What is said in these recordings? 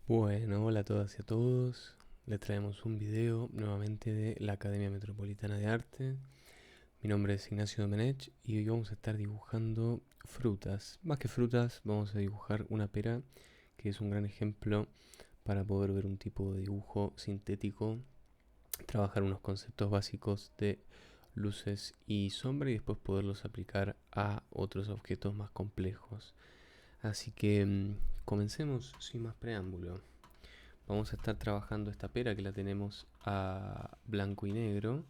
Bueno, hola a todas y a todos. Les traemos un video nuevamente de la Academia Metropolitana de Arte. Mi nombre es Ignacio Domenech y hoy vamos a estar dibujando frutas. Más que frutas, vamos a dibujar una pera, que es un gran ejemplo para poder ver un tipo de dibujo sintético, trabajar unos conceptos básicos de luces y sombra y después poderlos aplicar a otros objetos más complejos. Así que comencemos sin más preámbulo. Vamos a estar trabajando esta pera que la tenemos a blanco y negro,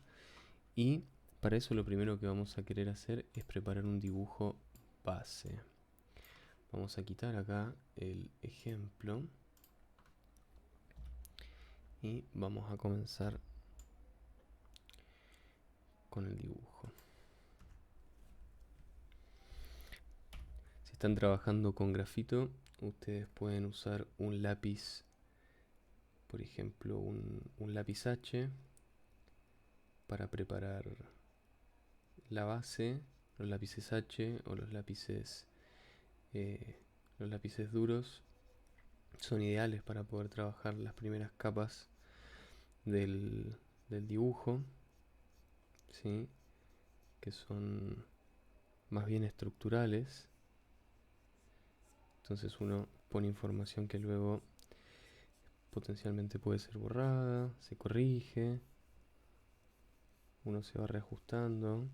y para eso lo primero que vamos a querer hacer es preparar un dibujo base. Vamos a quitar acá el ejemplo y vamos a comenzar con el dibujo. Si están trabajando con grafito, ustedes pueden usar un lápiz, por ejemplo un lápiz H, para preparar la base. Los lápices H o eh, los lápices duros son ideales para poder trabajar las primeras capas del, del dibujo, ¿sí? Que son más bien estructurales. Entonces uno pone información que luego potencialmente puede ser borrada, se corrige, uno se va reajustando.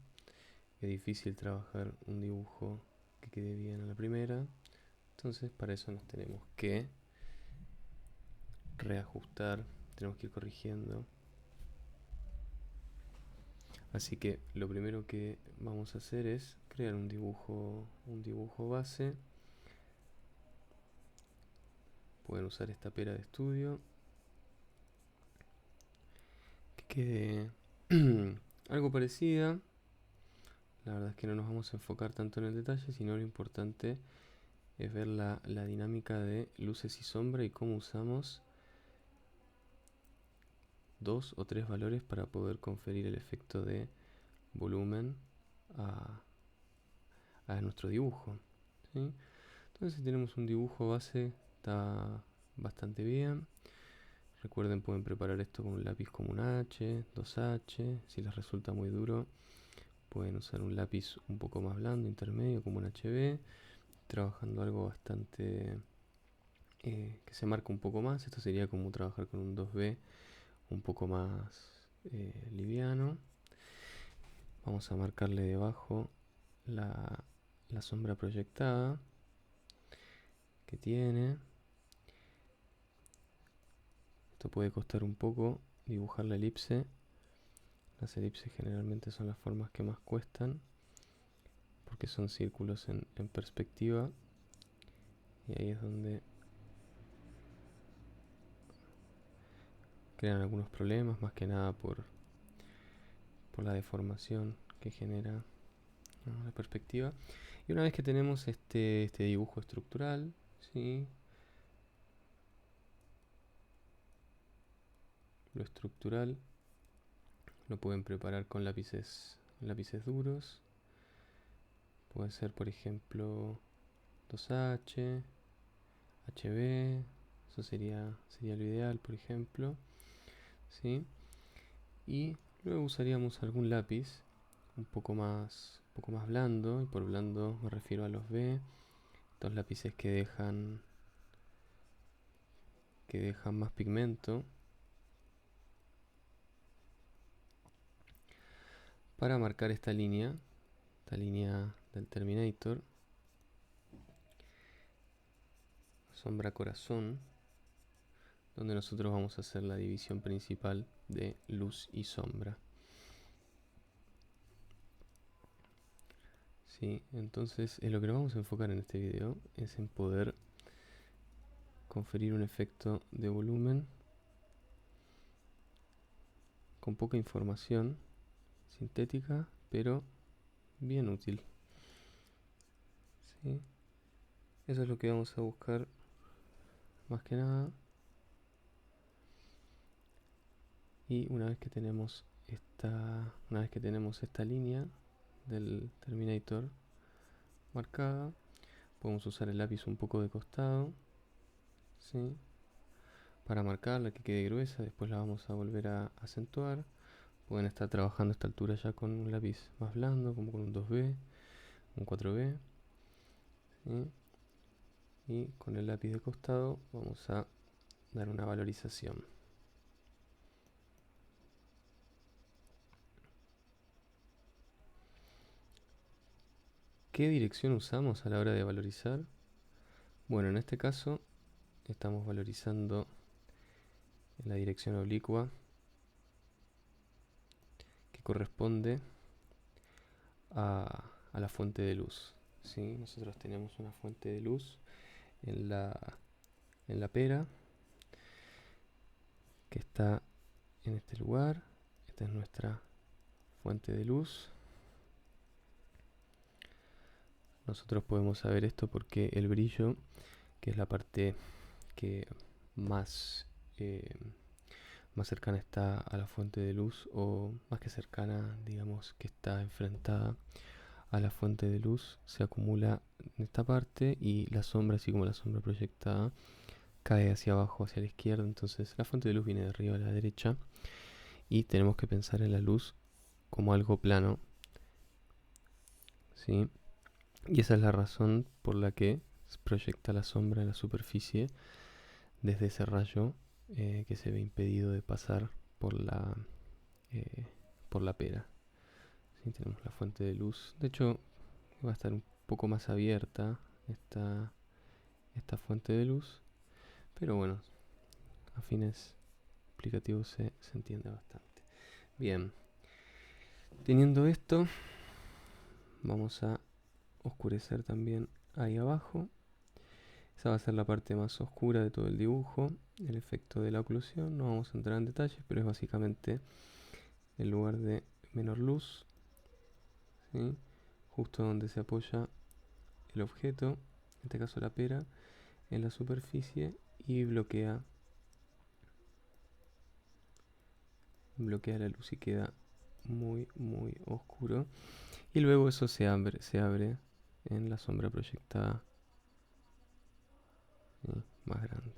Es difícil trabajar un dibujo que quede bien a la primera, entonces para eso nos tenemos que reajustar, tenemos que ir corrigiendo. Así que lo primero que vamos a hacer es crear un dibujo base. Pueden usar esta pera de estudio que quede algo parecida. La verdad es que no nos vamos a enfocar tanto en el detalle, sino lo importante es ver la dinámica de luces y sombra y cómo usamos dos o tres valores para poder conferir el efecto de volumen a, a nuestro dibujo, ¿sí? Entonces, si tenemos un dibujo base, está bastante bien. Recuerden, pueden preparar esto con un lápiz como un H, 2H. Si les resulta muy duro, pueden usar un lápiz un poco más blando, intermedio, como un HB, trabajando algo bastante que se marca un poco más. Esto sería como trabajar con un 2B un poco más liviano. Vamos a marcarle debajo la, la sombra proyectada que tiene. Esto puede costar un poco dibujar la elipse. Las elipses generalmente son las formas que más cuestan, porque son círculos en perspectiva, y ahí es donde crean algunos problemas, más que nada por la deformación que genera, ¿no?, la perspectiva. Y una vez que tenemos este dibujo estructural, ¿sí? Lo estructural lo pueden preparar con lápices duros. Puede ser, por ejemplo, 2H, HB. Eso sería lo ideal, por ejemplo, ¿sí? Y luego usaríamos algún lápiz un poco más blando, y por blando me refiero a los B, estos lápices que dejan más pigmento, para marcar esta línea del Terminator, sombra corazón, donde nosotros vamos a hacer la división principal de luz y sombra. Sí, entonces en lo que nos vamos a enfocar en este video es en poder conferir un efecto de volumen con poca información, sintética, pero bien útil, ¿sí? Eso es lo que vamos a buscar más que nada. Y una vez que tenemos esta línea del Terminator marcada, podemos usar el lápiz un poco de costado, ¿sí? para marcarla, que quede gruesa. Después la vamos a volver a acentuar. Pueden estar trabajando a esta altura ya con un lápiz más blando, como con un 2B, un 4B, ¿sí? Y con el lápiz de costado vamos a dar una valorización. ¿Qué dirección usamos a la hora de valorizar? Bueno, en este caso estamos valorizando en la dirección oblicua, que corresponde a la fuente de luz, ¿sí? Nosotros tenemos una fuente de luz en la pera, que está en este lugar. Esta es nuestra fuente de luz. Nosotros podemos saber esto porque el brillo, que es la parte que más, más cercana está a la fuente de luz, o más que cercana, digamos que está enfrentada a la fuente de luz, se acumula en esta parte, y la sombra, así como la sombra proyectada, cae hacia abajo, hacia la izquierda. Entonces la fuente de luz viene de arriba a la derecha, y tenemos que pensar en la luz como algo plano, ¿sí? Y esa es la razón por la que se proyecta la sombra en la superficie desde ese rayo que se ve impedido de pasar por eh, por la pera. ¿Sí? Tenemos la fuente de luz. De hecho, va a estar un poco más abierta esta fuente de luz, pero bueno, a fines explicativos se entiende bastante. Bien, teniendo esto, vamos a oscurecer también ahí abajo. Esa va a ser la parte más oscura de todo el dibujo, el efecto de la oclusión. No vamos a entrar en detalles, pero es básicamente el lugar de menor luz, ¿sí? Justo donde se apoya el objeto, en este caso la pera, en la superficie, y bloquea la luz y queda muy oscuro. Y luego eso se abre en la sombra proyectada, ¿sí? Más grande.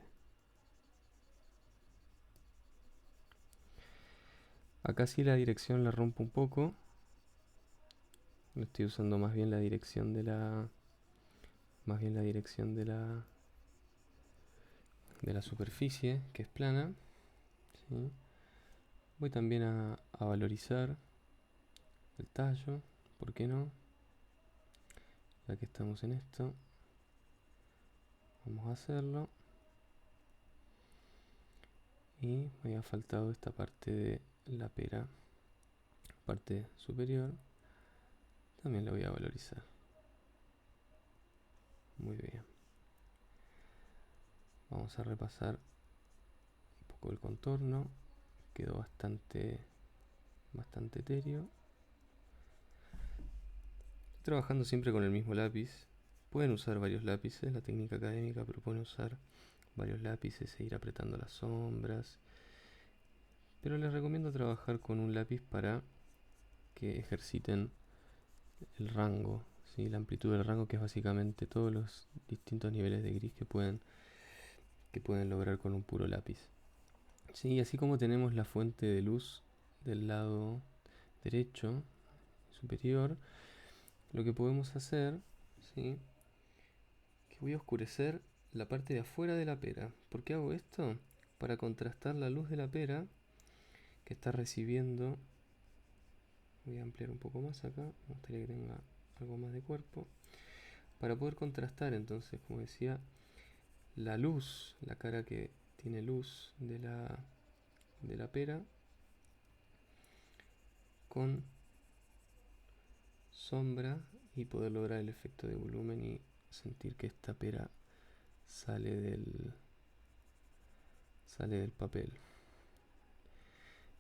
Acá sí la dirección la rompo un poco. Estoy usando más bien la dirección de la superficie, que es plana, ¿sí? Voy también a valorizar el tallo, ¿por qué no? Ya que estamos en esto, vamos a hacerlo. Y me había faltado esta parte de la pera, parte superior, también la voy a valorizar. Muy bien. Vamos a repasar un poco el contorno. Quedó bastante etéreo. Estoy trabajando siempre con el mismo lápiz. Pueden usar varios lápices, la técnica académica propone usar varios lápices e ir apretando las sombras, pero les recomiendo trabajar con un lápiz para que ejerciten el rango, ¿sí? La amplitud del rango, que es básicamente todos los distintos niveles de gris que pueden lograr con un puro lápiz. Sí, así como tenemos la fuente de luz del lado derecho superior, lo que podemos hacer, ¿sí?, que voy a oscurecer la parte de afuera de la pera. ¿Por qué hago esto? Para contrastar la luz de la pera que está recibiendo. Voy a ampliar un poco más acá, me gustaría que tenga algo más de cuerpo, para poder contrastar entonces, como decía, la luz, la cara que tiene luz de la pera, con sombra, y poder lograr el efecto de volumen y sentir que esta pera sale del papel.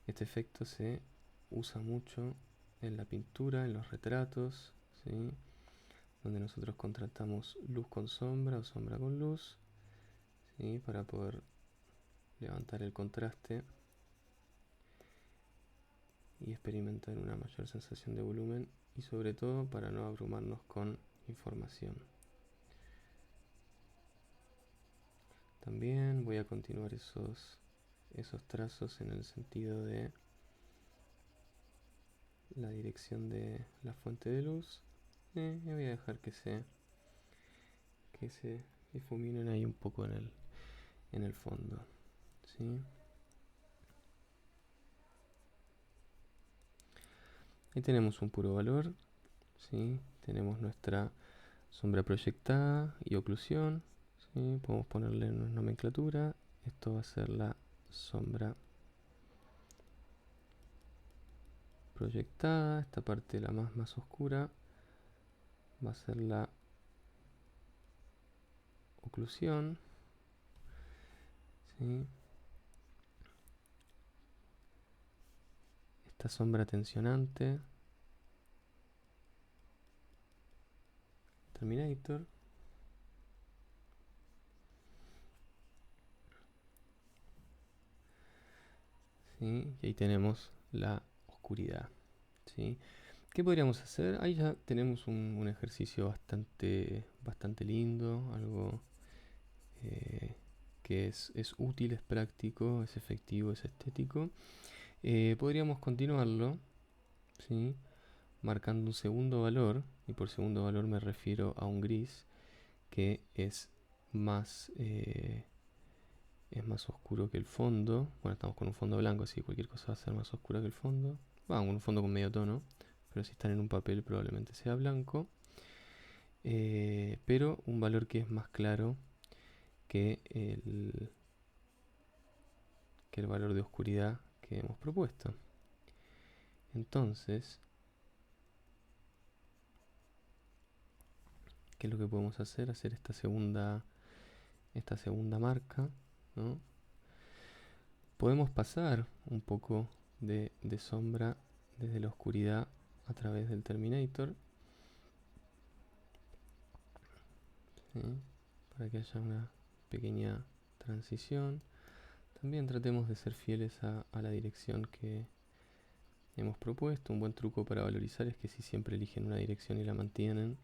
Este efecto se usa mucho en la pintura, en los retratos, ¿sí?, donde nosotros contrastamos luz con sombra o sombra con luz, ¿sí?, para poder levantar el contraste y experimentar una mayor sensación de volumen, y sobre todo para no abrumarnos con información. También Voy a continuar esos trazos en el sentido de la dirección de la fuente de luz. Y voy a dejar que se difuminen ahí un poco en el fondo, ¿sí? Ahí tenemos un puro valor, ¿sí? Tenemos nuestra sombra proyectada y oclusión, ¿sí? Podemos ponerle una nomenclatura. Esto va a ser la sombra proyectada. Esta parte, la más oscura, va a ser la oclusión, ¿sí? Esta sombra tensionante, Terminator. ¿Sí? Y ahí tenemos la oscuridad, ¿sí? ¿Qué podríamos hacer? Ahí ya tenemos un ejercicio bastante lindo, algo que es útil, es práctico, es efectivo, es estético. Podríamos continuarlo, ¿sí? Marcando un segundo valor, y por segundo valor me refiero a un gris que es más oscuro que el fondo. Bueno, estamos con un fondo blanco, así que cualquier cosa va a ser más oscura que el fondo. Bueno, un fondo con medio tono, pero si están en un papel probablemente sea blanco. Pero un valor que es más claro que el valor de oscuridad que hemos propuesto. Entonces, ¿qué es lo que podemos hacer? Hacer esta segunda marca, ¿no? Podemos pasar un poco de sombra desde la oscuridad a través del Terminator, ¿sí? Para que haya una pequeña transición. También tratemos de ser fieles a la dirección que hemos propuesto. Un buen truco para valorizar es que si siempre eligen una dirección y la mantienen,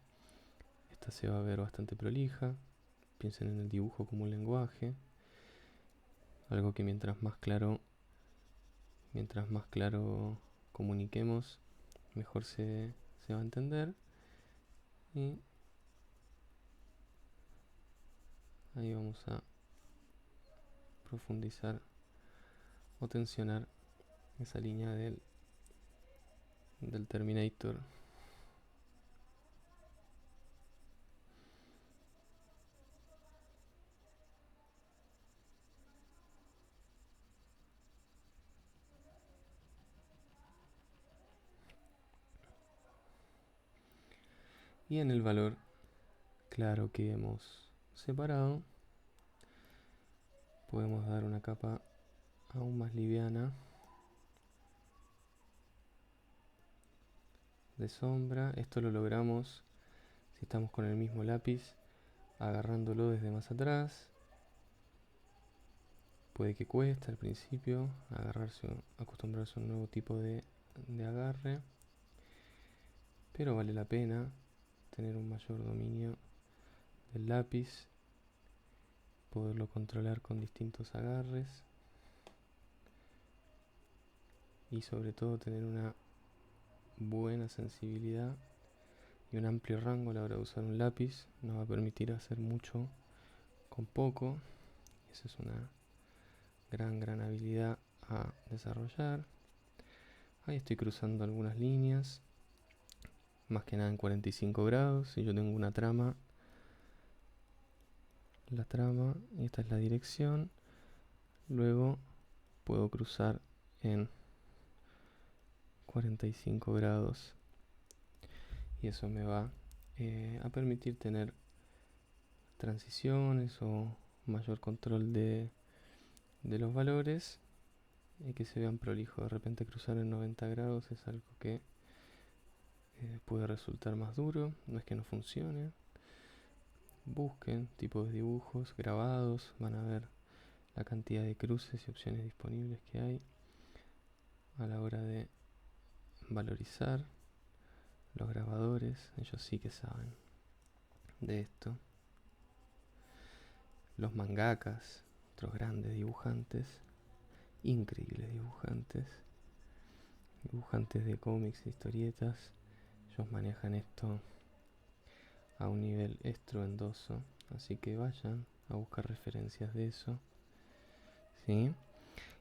esta se va a ver bastante prolija. Piensen en el dibujo como un lenguaje, algo que mientras más claro comuniquemos, mejor se va a entender. Y ahí vamos a profundizar o tensionar esa línea del Terminator. Y en el valor claro que hemos separado, podemos dar una capa aún más liviana de sombra. Esto lo logramos si estamos con el mismo lápiz, agarrándolo desde más atrás. Puede que cueste al principio acostumbrarse a un nuevo tipo de agarre, pero vale la pena tener un mayor dominio del lápiz, poderlo controlar con distintos agarres y sobre todo tener una buena sensibilidad y un amplio rango a la hora de usar un lápiz. Nos va a permitir hacer mucho con poco. Esa es una gran habilidad a desarrollar. Ahí estoy cruzando algunas líneas, más que nada en 45 grados. Si yo tengo una trama, la trama, y esta es la dirección, luego puedo cruzar en 45 grados y eso me va a permitir tener transiciones o mayor control de los valores y que se vean prolijos. De repente cruzar en 90 grados es algo que puede resultar más duro. No es que no funcione. Busquen tipos de dibujos, grabados, van a ver la cantidad de cruces y opciones disponibles que hay a la hora de valorizar. Los grabadores, ellos sí que saben de esto. Los mangakas nuestros grandes dibujantes, increíbles dibujantes, dibujantes de cómics, historietas. Ellos manejan esto a un nivel estruendoso, así que vayan a buscar referencias de eso, ¿sí?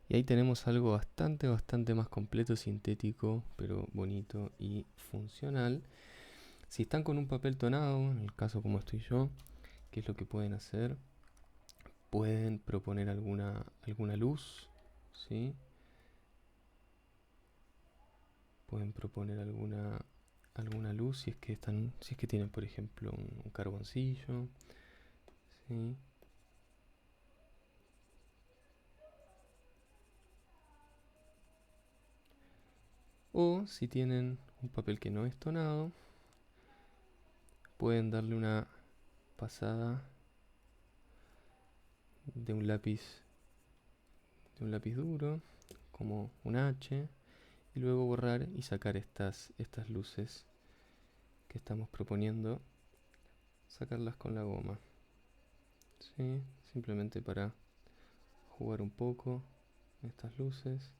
Y ahí tenemos algo bastante más completo, sintético, pero bonito y funcional. Si están con un papel tonado, en el caso como estoy yo, ¿qué es lo que pueden hacer? Pueden proponer alguna luz, ¿sí? Pueden proponer alguna luz si es que tienen, por ejemplo, un carboncillo, ¿sí? O si tienen un papel que no es tonado, pueden darle una pasada de un lápiz duro, como un H, y luego borrar y sacar estas luces que estamos proponiendo, sacarlas con la goma, ¿sí? Simplemente para jugar un poco estas luces,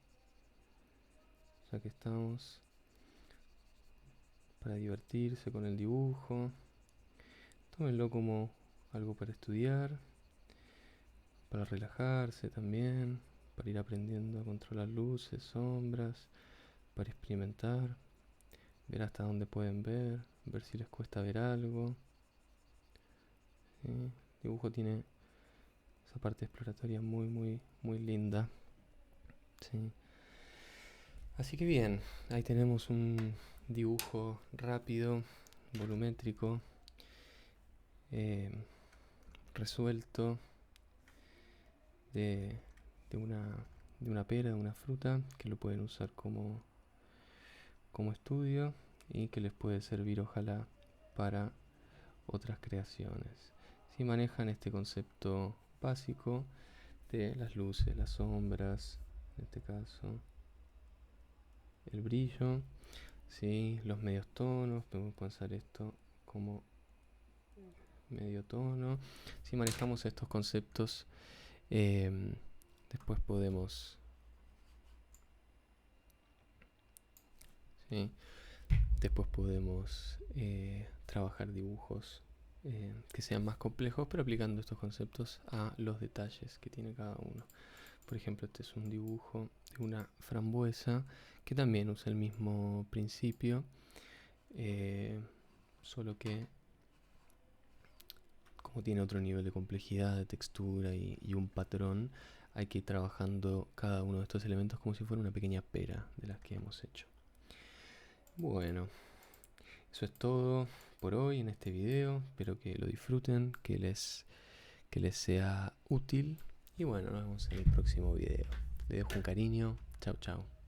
ya que estamos, para divertirse con el dibujo. Tómenlo como algo para estudiar, para relajarse también, para ir aprendiendo a controlar luces, sombras, para experimentar, ver hasta dónde pueden ver si les cuesta ver algo, ¿sí? El dibujo tiene esa parte exploratoria muy linda, ¿sí? Así que bien, ahí tenemos un dibujo rápido, volumétrico, eh, resuelto de, de una pera, de una fruta, que lo pueden usar como estudio y que les puede servir ojalá para otras creaciones. Si manejan este concepto básico de las luces, las sombras, en este caso el brillo, ¿sí? Los medios tonos, podemos pensar esto como medio tono. Si manejamos estos conceptos, después podemos, ¿sí? Después podemos trabajar dibujos que sean más complejos, pero aplicando estos conceptos a los detalles que tiene cada uno. Por ejemplo, este es un dibujo de una frambuesa que también usa el mismo principio, solo que como tiene otro nivel de complejidad, de textura y un patrón, hay que ir trabajando cada uno de estos elementos como si fuera una pequeña pera de las que hemos hecho. Bueno, eso es todo por hoy en este video. Espero que lo disfruten, que les sea útil. Y bueno, nos vemos en el próximo video. Les dejo un cariño. Chau, chau.